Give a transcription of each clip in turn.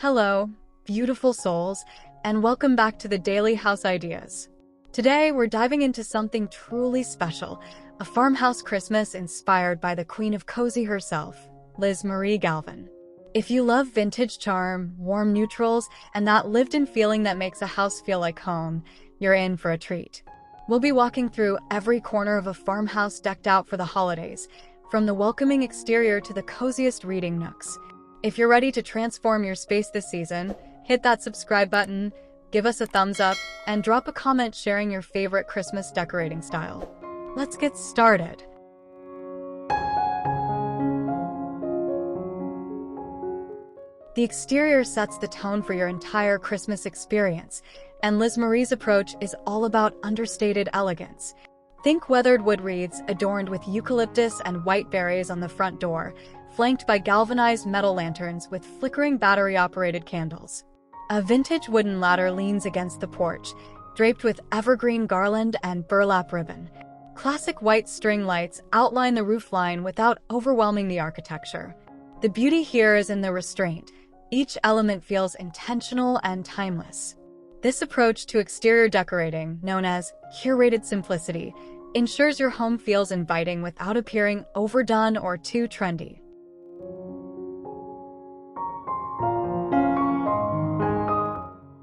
Hello, beautiful souls, and welcome back to the Daily House Ideas. Today, we're diving into something truly special, a farmhouse Christmas inspired by the Queen of Cozy herself, Liz Marie Galvan. If you love vintage charm, warm neutrals, and that lived-in feeling that makes a house feel like home, you're in for a treat. We'll be walking through every corner of a farmhouse decked out for the holidays, from the welcoming exterior to the coziest reading nooks. If you're ready to transform your space this season, hit that subscribe button, give us a thumbs up, and drop a comment sharing your favorite Christmas decorating style. Let's get started. The exterior sets the tone for your entire Christmas experience, and Liz Marie's approach is all about understated elegance. Think weathered wood wreaths adorned with eucalyptus and white berries on the front door, flanked by galvanized metal lanterns with flickering battery-operated candles. A vintage wooden ladder leans against the porch, draped with evergreen garland and burlap ribbon. Classic white string lights outline the roofline without overwhelming the architecture. The beauty here is in the restraint. Each element feels intentional and timeless. This approach to exterior decorating, known as curated simplicity, ensures your home feels inviting without appearing overdone or too trendy.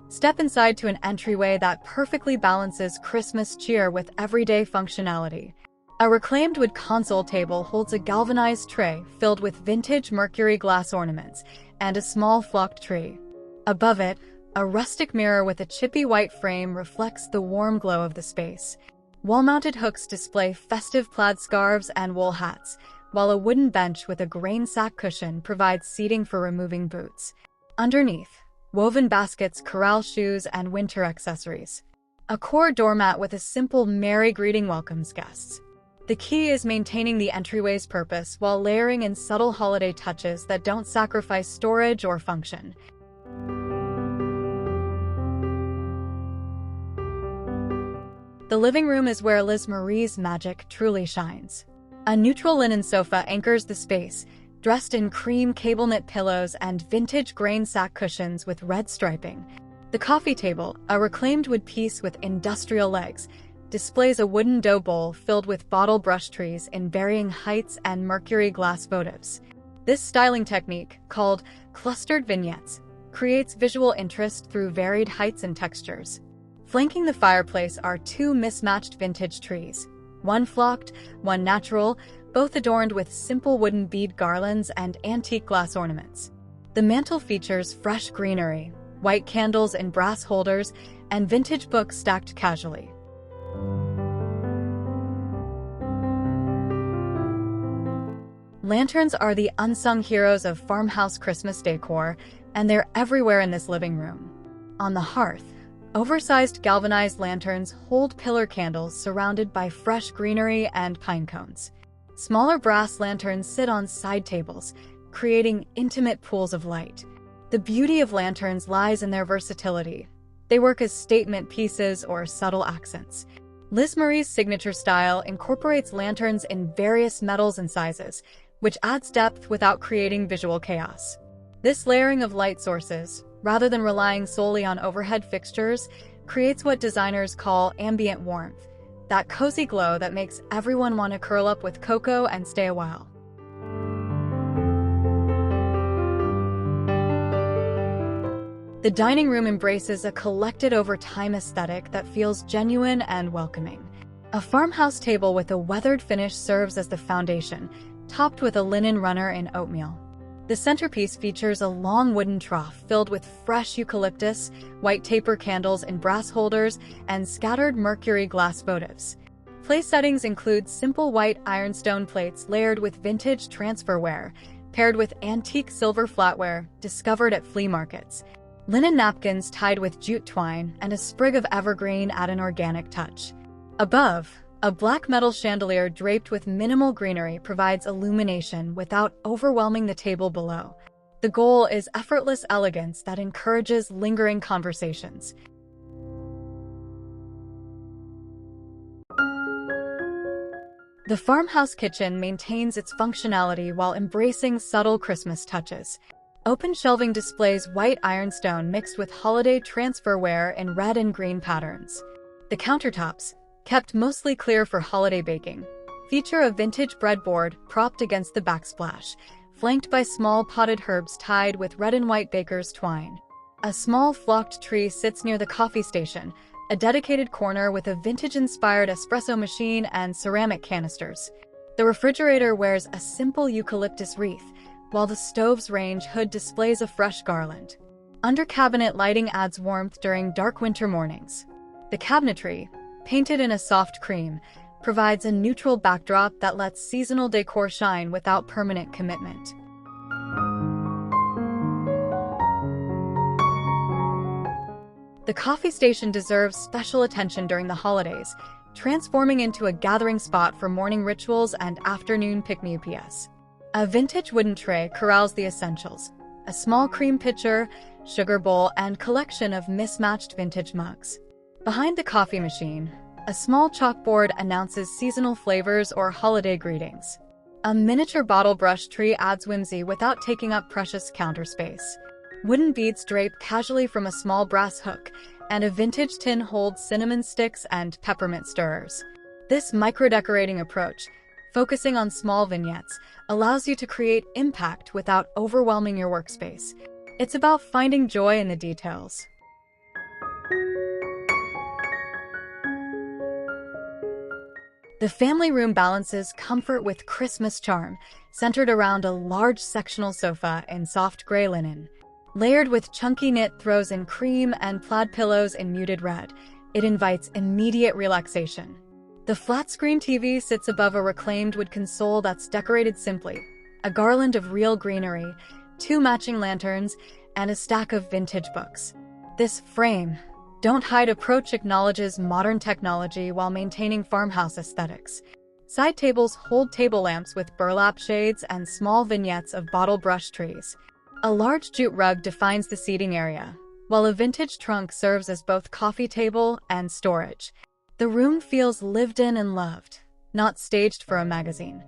Step inside to an entryway that perfectly balances Christmas cheer with everyday functionality. A reclaimed wood console table holds a galvanized tray filled with vintage mercury glass ornaments and a small flocked tree. Above it, a rustic mirror with a chippy white frame reflects the warm glow of the space. Wall-mounted hooks display festive plaid scarves and wool hats, while a wooden bench with a grain sack cushion provides seating for removing boots. Underneath, woven baskets corral shoes and winter accessories. A core doormat with a simple merry greeting welcomes guests. The key is maintaining the entryway's purpose while layering in subtle holiday touches that don't sacrifice storage or function. The living room is where Liz Marie's magic truly shines. A neutral linen sofa anchors the space, dressed in cream cable-knit pillows and vintage grain sack cushions with red striping. The coffee table, a reclaimed wood piece with industrial legs, displays a wooden dough bowl filled with bottle brush trees in varying heights and mercury glass votives. This styling technique, called clustered vignettes, creates visual interest through varied heights and textures. Flanking the fireplace are two mismatched vintage trees, one flocked, one natural, both adorned with simple wooden bead garlands and antique glass ornaments. The mantel features fresh greenery, white candles in brass holders, and vintage books stacked casually. Lanterns are the unsung heroes of farmhouse Christmas decor, and they're everywhere in this living room. On the hearth, oversized galvanized lanterns hold pillar candles surrounded by fresh greenery and pine cones. Smaller brass lanterns sit on side tables, creating intimate pools of light. The beauty of lanterns lies in their versatility. They work as statement pieces or subtle accents. Liz Marie's signature style incorporates lanterns in various metals and sizes, which adds depth without creating visual chaos. This layering of light sources, rather than relying solely on overhead fixtures, creates what designers call ambient warmth, that cozy glow that makes everyone want to curl up with cocoa and stay a while. The dining room embraces a collected-over-time aesthetic that feels genuine and welcoming. A farmhouse table with a weathered finish serves as the foundation, topped with a linen runner in oatmeal. The centerpiece features a long wooden trough filled with fresh eucalyptus, white taper candles in brass holders, and scattered mercury glass votives. Place settings include simple white ironstone plates layered with vintage transferware, paired with antique silver flatware discovered at flea markets. Linen napkins tied with jute twine and a sprig of evergreen add an organic touch. Above, a black metal chandelier draped with minimal greenery provides illumination without overwhelming the table below. The goal is effortless elegance that encourages lingering conversations. The farmhouse kitchen maintains its functionality while embracing subtle Christmas touches. Open shelving displays white ironstone mixed with holiday transferware in red and green patterns. The countertops, kept mostly clear for holiday baking, feature a vintage breadboard propped against the backsplash, flanked by small potted herbs tied with red and white baker's twine. A small flocked tree sits near the coffee station, a dedicated corner with a vintage-inspired espresso machine and ceramic canisters. The refrigerator wears a simple eucalyptus wreath, while the stove's range hood displays a fresh garland. Under-cabinet lighting adds warmth during dark winter mornings. The cabinetry, painted in a soft cream, provides a neutral backdrop that lets seasonal decor shine without permanent commitment. The coffee station deserves special attention during the holidays, transforming into a gathering spot for morning rituals and afternoon pick-me-ups. A vintage wooden tray corrals the essentials: a small cream pitcher, sugar bowl, and collection of mismatched vintage mugs. Behind the coffee machine, a small chalkboard announces seasonal flavors or holiday greetings. A miniature bottle brush tree adds whimsy without taking up precious counter space. Wooden beads drape casually from a small brass hook, and a vintage tin holds cinnamon sticks and peppermint stirrers. This micro-decorating approach, focusing on small vignettes, allows you to create impact without overwhelming your workspace. It's about finding joy in the details. The family room balances comfort with Christmas charm, centered around a large sectional sofa in soft gray linen. Layered with chunky knit throws in cream and plaid pillows in muted red, it invites immediate relaxation. The flat-screen TV sits above a reclaimed wood console that's decorated simply: a garland of real greenery, 2 matching lanterns, and a stack of vintage books. This frame, don't hide approach acknowledges modern technology while maintaining farmhouse aesthetics. Side tables hold table lamps with burlap shades and small vignettes of bottle brush trees. A large jute rug defines the seating area, while a vintage trunk serves as both coffee table and storage. The room feels lived in and loved, not staged for a magazine.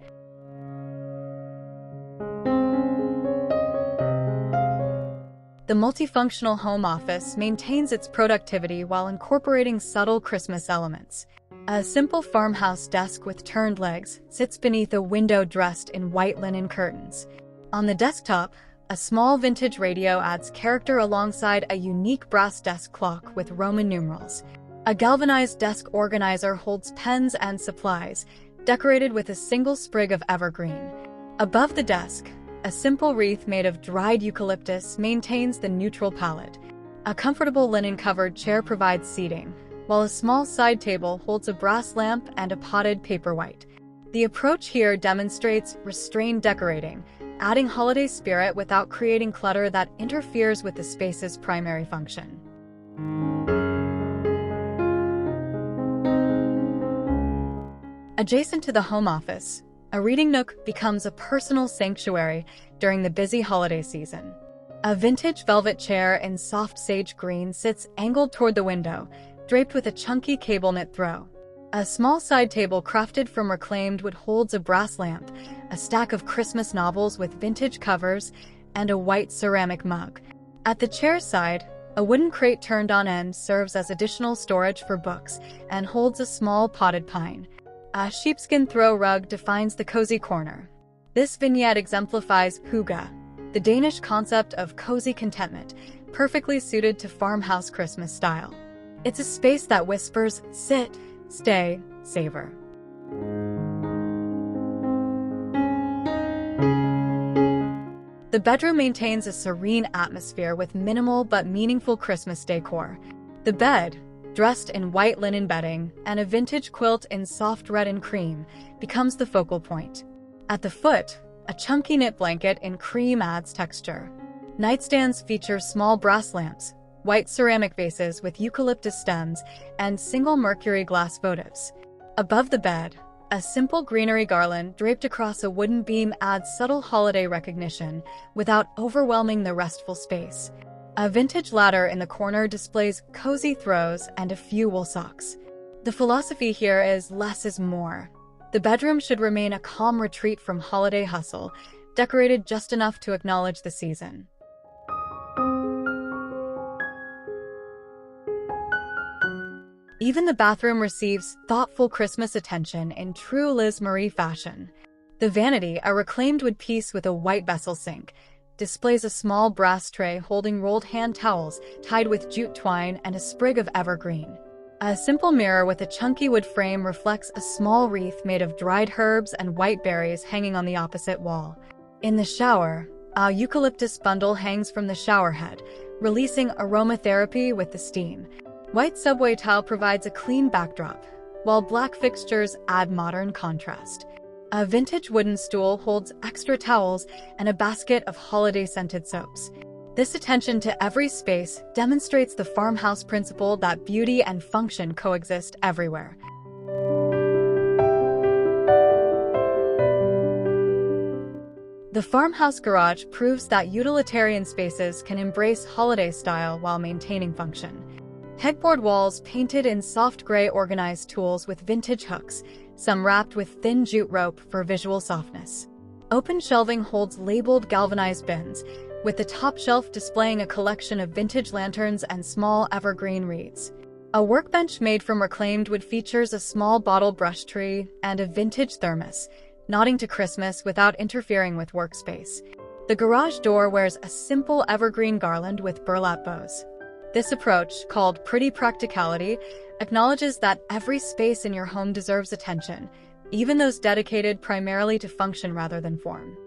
The multifunctional home office maintains its productivity while incorporating subtle Christmas elements. A simple farmhouse desk with turned legs sits beneath a window dressed in white linen curtains. On the desktop, a small vintage radio adds character alongside a unique brass desk clock with Roman numerals. A galvanized desk organizer holds pens and supplies, decorated with a single sprig of evergreen. Above the desk, a simple wreath made of dried eucalyptus maintains the neutral palette. A comfortable linen-covered chair provides seating, while a small side table holds a brass lamp and a potted paperwhite. The approach here demonstrates restrained decorating, adding holiday spirit without creating clutter that interferes with the space's primary function. Adjacent to the home office, a reading nook becomes a personal sanctuary during the busy holiday season. A vintage velvet chair in soft sage green sits angled toward the window, draped with a chunky cable knit throw. A small side table crafted from reclaimed wood holds a brass lamp, a stack of Christmas novels with vintage covers, and a white ceramic mug. At the chair's side, a wooden crate turned on end serves as additional storage for books and holds a small potted pine. A sheepskin throw rug defines the cozy corner. This vignette exemplifies hygge, the Danish concept of cozy contentment, perfectly suited to farmhouse Christmas style. It's a space that whispers, sit, stay, savor. The bedroom maintains a serene atmosphere with minimal but meaningful Christmas decor. The bed, dressed in white linen bedding and a vintage quilt in soft red and cream, becomes the focal point. At the foot, a chunky knit blanket in cream adds texture. Nightstands feature small brass lamps, white ceramic vases with eucalyptus stems, and single mercury glass votives. Above the bed, a simple greenery garland draped across a wooden beam adds subtle holiday recognition without overwhelming the restful space. A vintage ladder in the corner displays cozy throws and a few wool socks. The philosophy here is less is more. The bedroom should remain a calm retreat from holiday hustle, decorated just enough to acknowledge the season. Even the bathroom receives thoughtful Christmas attention in true Liz Marie fashion. The vanity, a reclaimed wood piece with a white vessel sink, displays a small brass tray holding rolled hand towels tied with jute twine and a sprig of evergreen. A simple mirror with a chunky wood frame reflects a small wreath made of dried herbs and white berries hanging on the opposite wall. In the shower, a eucalyptus bundle hangs from the shower head, releasing aromatherapy with the steam. White subway tile provides a clean backdrop, while black fixtures add modern contrast. A vintage wooden stool holds extra towels and a basket of holiday-scented soaps. This attention to every space demonstrates the farmhouse principle that beauty and function coexist everywhere. The farmhouse garage proves that utilitarian spaces can embrace holiday style while maintaining function. Headboard walls painted in soft gray organized tools with vintage hooks, some wrapped with thin jute rope for visual softness. Open shelving holds labeled galvanized bins, with the top shelf displaying a collection of vintage lanterns and small evergreen wreaths. A workbench made from reclaimed wood features a small bottle brush tree and a vintage thermos, nodding to Christmas without interfering with workspace. The garage door wears a simple evergreen garland with burlap bows. This approach, called pretty practicality, acknowledges that every space in your home deserves attention, even those dedicated primarily to function rather than form.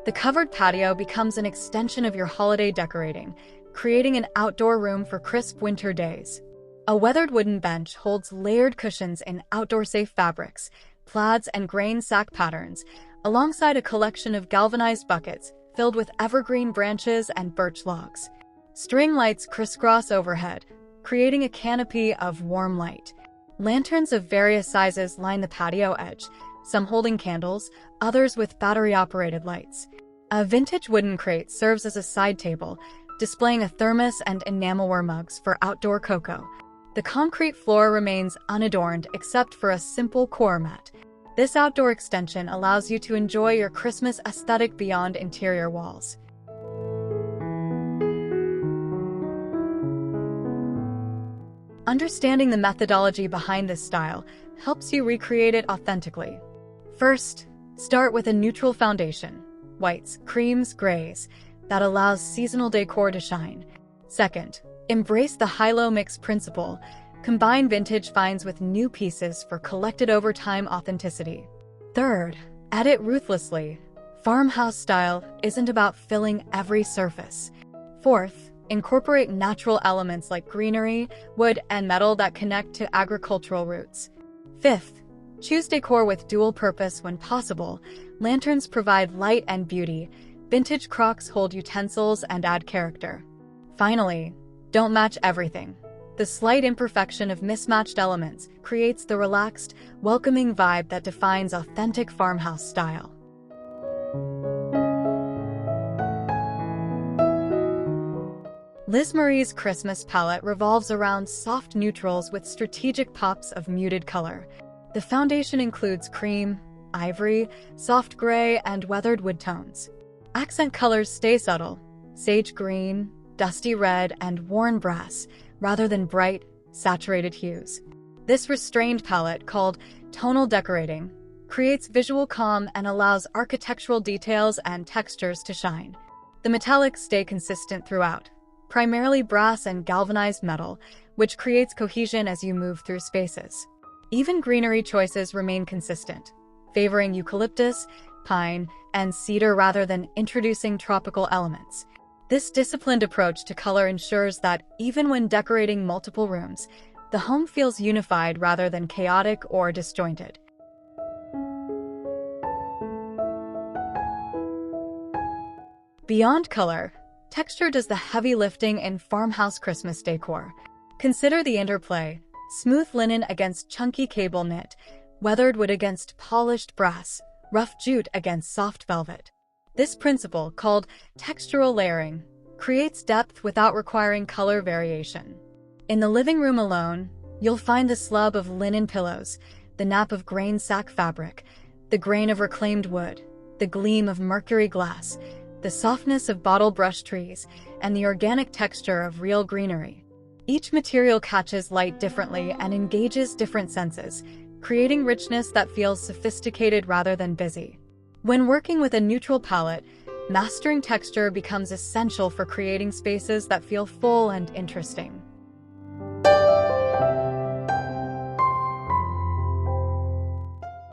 The covered patio becomes an extension of your holiday decorating, creating an outdoor room for crisp winter days. A weathered wooden bench holds layered cushions in outdoor-safe fabrics, plaids and grain sack patterns, alongside a collection of galvanized buckets filled with evergreen branches and birch logs. String lights crisscross overhead, creating a canopy of warm light. Lanterns of various sizes line the patio edge, some holding candles, others with battery-operated lights. A vintage wooden crate serves as a side table, displaying a thermos and enamelware mugs for outdoor cocoa. The concrete floor remains unadorned except for a simple core mat. This outdoor extension allows you to enjoy your Christmas aesthetic beyond interior walls. Understanding the methodology behind this style helps you recreate it authentically. First, start with a neutral foundation, whites, creams, grays, that allows seasonal decor to shine. Second, embrace the high-low mix principle. Combine vintage finds with new pieces for collected over time authenticity. Third, edit ruthlessly. Farmhouse style isn't about filling every surface. Fourth, incorporate natural elements like greenery, wood, and metal that connect to agricultural roots. Fifth, choose decor with dual purpose when possible. Lanterns provide light and beauty. Vintage crocks hold utensils and add character. Finally, don't match everything. The slight imperfection of mismatched elements creates the relaxed, welcoming vibe that defines authentic farmhouse style. Liz Marie's Christmas palette revolves around soft neutrals with strategic pops of muted color. The foundation includes cream, ivory, soft gray, and weathered wood tones. Accent colors stay subtle: sage green, dusty red, and worn brass, rather than bright, saturated hues. This restrained palette, called tonal decorating, creates visual calm and allows architectural details and textures to shine. The metallics stay consistent throughout, primarily brass and galvanized metal, which creates cohesion as you move through spaces. Even greenery choices remain consistent, favoring eucalyptus, pine, and cedar rather than introducing tropical elements. This disciplined approach to color ensures that even when decorating multiple rooms, the home feels unified rather than chaotic or disjointed. Beyond color, texture does the heavy lifting in farmhouse Christmas decor. Consider the interplay: smooth linen against chunky cable knit, weathered wood against polished brass, rough jute against soft velvet. This principle, called textural layering, creates depth without requiring color variation. In the living room alone, you'll find the slub of linen pillows, the nap of grain sack fabric, the grain of reclaimed wood, the gleam of mercury glass. the softness of bottle brush trees, and the organic texture of real greenery. Each material catches light differently and engages different senses, creating richness that feels sophisticated rather than busy. When working with a neutral palette, mastering texture becomes essential for creating spaces that feel full and interesting.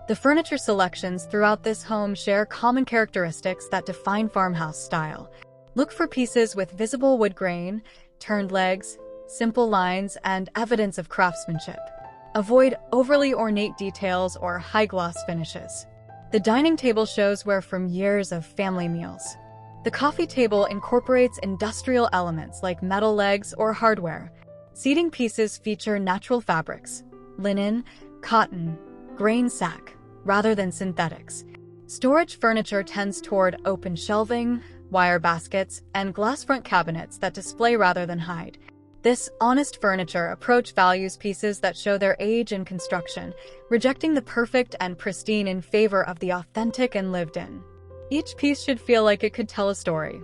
The furniture selections throughout this home share common characteristics that define farmhouse style. Look for pieces with visible wood grain, turned legs, simple lines, and evidence of craftsmanship. Avoid overly ornate details or high-gloss finishes. The dining table shows wear from years of family meals. The coffee table incorporates industrial elements like metal legs or hardware. Seating pieces feature natural fabrics, linen, cotton, grain sack, rather than synthetics. Storage furniture tends toward open shelving, wire baskets, and glass front cabinets that display rather than hide. This honest furniture approach values pieces that show their age and construction, rejecting the perfect and pristine in favor of the authentic and lived in. Each piece should feel like it could tell a story.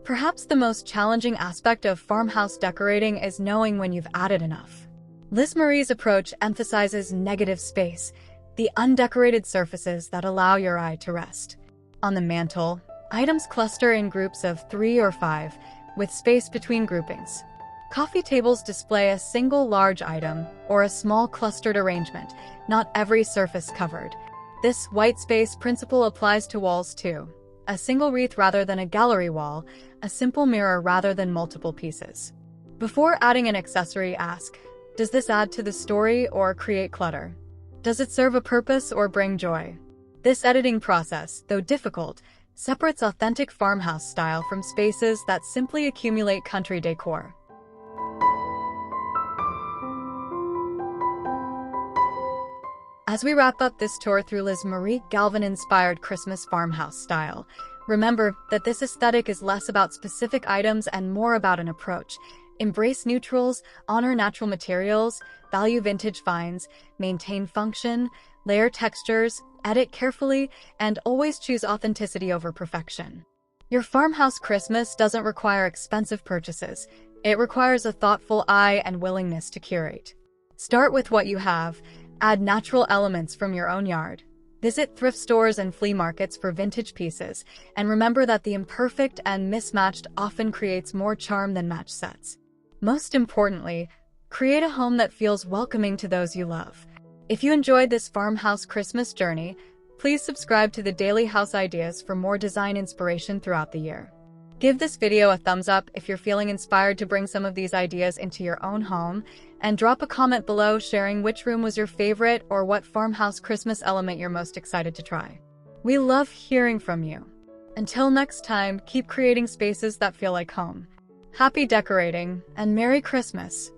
Perhaps the most challenging aspect of farmhouse decorating is knowing when you've added enough. Liz Marie's approach emphasizes negative space, the undecorated surfaces that allow your eye to rest. On the mantle, items cluster in groups of 3 or 5, with space between groupings. Coffee tables display a single large item or a small clustered arrangement, not every surface covered. This white space principle applies to walls too. A single wreath rather than a gallery wall, a simple mirror rather than multiple pieces. Before adding an accessory, ask, does this add to the story or create clutter? Does it serve a purpose or bring joy? This editing process, though difficult, separates authentic farmhouse style from spaces that simply accumulate country decor. As we wrap up this tour through Liz Marie Galvan-inspired Christmas farmhouse style, remember that this aesthetic is less about specific items and more about an approach. Embrace neutrals, honor natural materials, value vintage finds, maintain function, layer textures, edit carefully, and always choose authenticity over perfection. Your farmhouse Christmas doesn't require expensive purchases. It requires a thoughtful eye and willingness to curate. Start with what you have. Add natural elements from your own yard. Visit thrift stores and flea markets for vintage pieces, and remember that the imperfect and mismatched often creates more charm than match sets. Most importantly, create a home that feels welcoming to those you love. If you enjoyed this farmhouse Christmas journey, please subscribe to the Daily House Ideas for more design inspiration throughout the year. Give this video a thumbs up if you're feeling inspired to bring some of these ideas into your own home, and drop a comment below sharing which room was your favorite or what farmhouse Christmas element you're most excited to try. We love hearing from you. Until next time, keep creating spaces that feel like home. Happy decorating, and Merry Christmas!